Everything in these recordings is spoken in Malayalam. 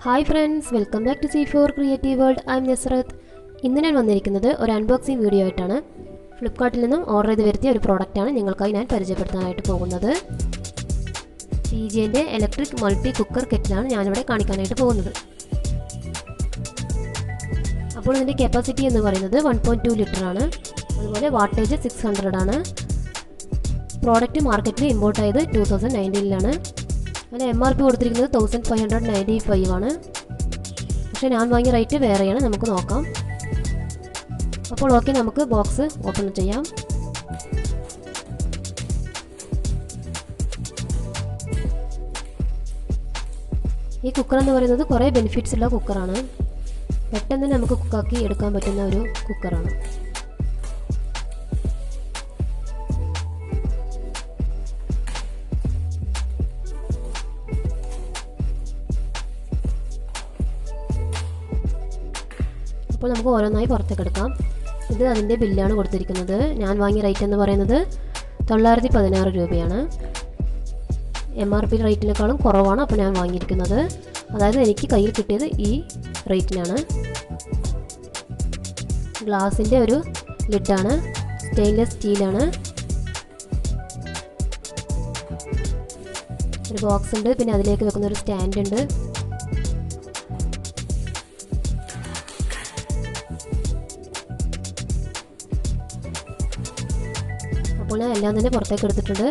Hi friends, welcome back to C4 creative world. I am Nasrath. ഇന്ന് ഞാൻ വന്നിരിക്കുന്നത് ഒരു അൺബോക്സിംഗ് വീഡിയോ ആയിട്ടാണ്. ഫ്ലിപ്കാർട്ടിൽ നിന്നും ഓർഡർ ചെയ്ത് വരുത്തിയ ഒരു പ്രോഡക്റ്റാണ് നിങ്ങൾക്കായി ഞാൻ പരിചയപ്പെടുത്താനായിട്ട് പോകുന്നത്. PGൻ്റെ ഇലക്ട്രിക് മൾട്ടി കുക്കർ കെറ്റിലാണ് ഞാനിവിടെ കാണിക്കാനായിട്ട് പോകുന്നത്. അപ്പോൾ ഇതിൻ്റെ കപ്പാസിറ്റി എന്ന് പറയുന്നത് 1.2 ലിറ്റർ ആണ്. അതുപോലെ വാട്ടേജ് 600 ആണ്. പ്രോഡക്റ്റ് മാർക്കറ്റിൽ ഇമ്പോർട്ട് ആയത് 2019ലാണ്. അതിന് MRP കൊടുത്തിരിക്കുന്നത് 1595 ആണ്. പക്ഷേ ഞാൻ വാങ്ങിയ റേറ്റ് വേറെയാണ്. നമുക്ക് നോക്കാം. അപ്പോൾ ഓക്കെ, നമുക്ക് ബോക്സ് ഓപ്പൺ ചെയ്യാം. ഈ കുക്കർ എന്ന് പറയുന്നത് കുറേ ബെനിഫിറ്റ്സ് ഉള്ള കുക്കറാണ്. പെട്ടെന്ന് നമുക്ക് കുക്കാക്കി എടുക്കാൻ പറ്റുന്ന ഒരു കുക്കറാണ്. അപ്പോൾ നമുക്ക് ഓരോന്നായി പുറത്തേക്ക് എടുക്കാം. ഇത് അതിൻ്റെ ബില്ലാണ് കൊടുത്തിരിക്കുന്നത്. ഞാൻ വാങ്ങിയ റേറ്റ് എന്ന് പറയുന്നത് 916 രൂപയാണ്. MRP റേറ്റിനേക്കാളും കുറവാണ് അപ്പോൾ ഞാൻ വാങ്ങിയിരിക്കുന്നത്. അതായത് എനിക്ക് കയ്യിൽ കിട്ടിയത് ഈ റേറ്റിനാണ്. ഗ്ലാസിൻ്റെ ഒരു ലിഡാണ്, സ്റ്റെയിൻലെസ് സ്റ്റീലാണ്. ഒരു ബോക്സ് ഉണ്ട്, പിന്നെ അതിലേക്ക് വെക്കുന്ന ഒരു സ്റ്റാൻഡ് ഉണ്ട്. അപ്പോൾ ഞാൻ എല്ലാം തന്നെ പുറത്തേക്ക് എടുത്തിട്ടുണ്ട്.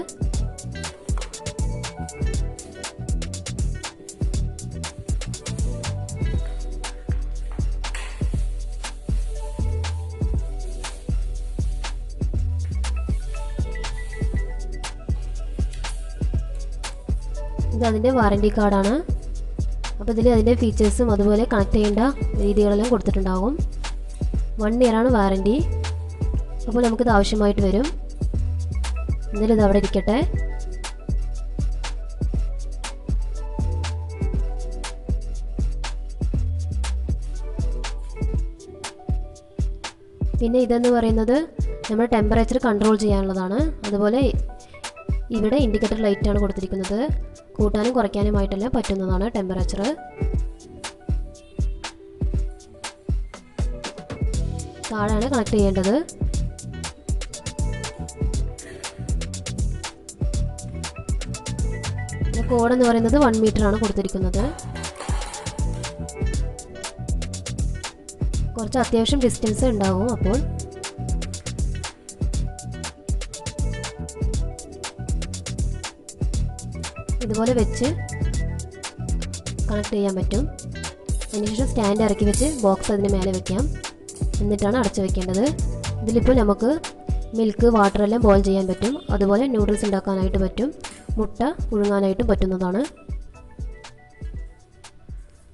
ഇത് അതിൻ്റെ വാറണ്ടി കാർഡാണ്. അപ്പോൾ ഇതിൽ അതിൻ്റെ ഫീച്ചേഴ്സും അതുപോലെ കണക്ട് ചെയ്യേണ്ട രീതികളെല്ലാം കൊടുത്തിട്ടുണ്ടാകും. 1 ഇയറാണ് വാറണ്ടി. അപ്പോൾ നമുക്കിത് ആവശ്യമായിട്ട് വരും. എന്നാലും ഇത് അവിടെ ഇരിക്കട്ടെ. പിന്നെ ഇതെന്ന് പറയുന്നത് നമ്മുടെ ടെമ്പറേച്ചർ കൺട്രോൾ ചെയ്യാനുള്ളതാണ്. അതുപോലെ ഇവിടെ ഇൻഡിക്കേറ്റർ ലൈറ്റാണ് കൊടുത്തിരിക്കുന്നത്. കൂട്ടാനും കുറയ്ക്കാനുമായിട്ടെല്ലാം പറ്റുന്നതാണ് ടെമ്പറേച്ചർ. താഴെയാണ് കണക്ട് ചെയ്യേണ്ടത്. കോഡ് എന്ന് പറയുന്നത് 1 മീറ്റർ ആണ് കൊടുത്തിരിക്കുന്നത്. കുറച്ച് അത്യാവശ്യം ഡിസ്റ്റൻസ് ഉണ്ടാവും. അപ്പോൾ ഇതുപോലെ വെച്ച് കണക്ട് ചെയ്യാൻ പറ്റും. അതിനുശേഷം സ്റ്റാൻഡ് ഇറക്കി വെച്ച് ബോക്സ് അതിന് മേലെ വെക്കാം. എന്നിട്ടാണ് അടച്ചു വെക്കേണ്ടത്. ഇതിലിപ്പോൾ നമുക്ക് മിൽക്ക്, വാട്ടർ എല്ലാം ബോയിൽ ചെയ്യാൻ പറ്റും. അതുപോലെ നൂഡിൽസ് ഉണ്ടാക്കാനായിട്ട് പറ്റും. മുട്ട പുഴുങ്ങാനായിട്ടും പറ്റുന്നതാണ്.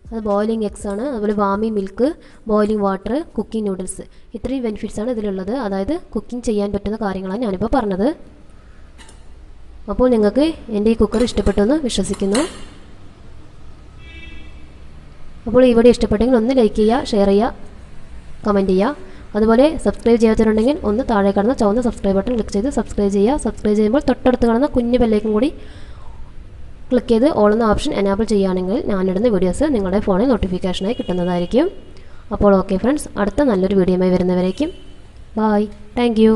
അത് ബോയിലിംഗ് എഗ്സ് ആണ്. അതുപോലെ warming milk, boiling water, cooking noodles, ഇത്രയും ബെനിഫിറ്റ്സ് ആണ് ഇതിലുള്ളത്. അതായത് കുക്കിംഗ് ചെയ്യാൻ പറ്റുന്ന കാര്യങ്ങളാണ് ഞാനിപ്പോൾ പറഞ്ഞത്. അപ്പോൾ നിങ്ങൾക്ക് എൻ്റെ ഈ കുക്കർ ഇഷ്ടപ്പെട്ടെന്ന് വിശ്വസിക്കുന്നു. അപ്പോൾ ഈ വീഡിയോ ഇഷ്ടപ്പെട്ടെങ്കിൽ ഒന്ന് ലൈക്ക് ചെയ്യുക, ഷെയർ ചെയ്യുക, കമൻറ്റ് ചെയ്യുക. അതുപോലെ സബ്സ്ക്രൈബ് ചെയ്യാത്തവരുണ്ടെങ്കിൽ ഒന്ന് താഴെ കാണുന്ന ചുവന്ന സബ്സ്ക്രൈബ് ബട്ടൺ ക്ലിക്ക് ചെയ്ത് സബ്സ്ക്രൈബ് ചെയ്യുക. സബ്സ്ക്രൈബ് ചെയ്യുമ്പോൾ തൊട്ടടുത്ത് കാണുന്ന കുഞ്ഞു ബെല്ലേക്കും കൂടി ക്ലിക്ക് ചെയ്ത് ഓൾ എന്ന ഓപ്ഷൻ എനാബിൾ ചെയ്യുകയാണെങ്കിൽ ഞാനിടുന്ന വീഡിയോസ് നിങ്ങളുടെ ഫോണിൽ നോട്ടിഫിക്കേഷനായി കിട്ടുന്നതായിരിക്കും. അപ്പോൾ ഓക്കെ ഫ്രണ്ട്സ്, അടുത്ത നല്ലൊരു വീഡിയോയുമായി വരുന്നവരേക്കും ബൈ. Thank you.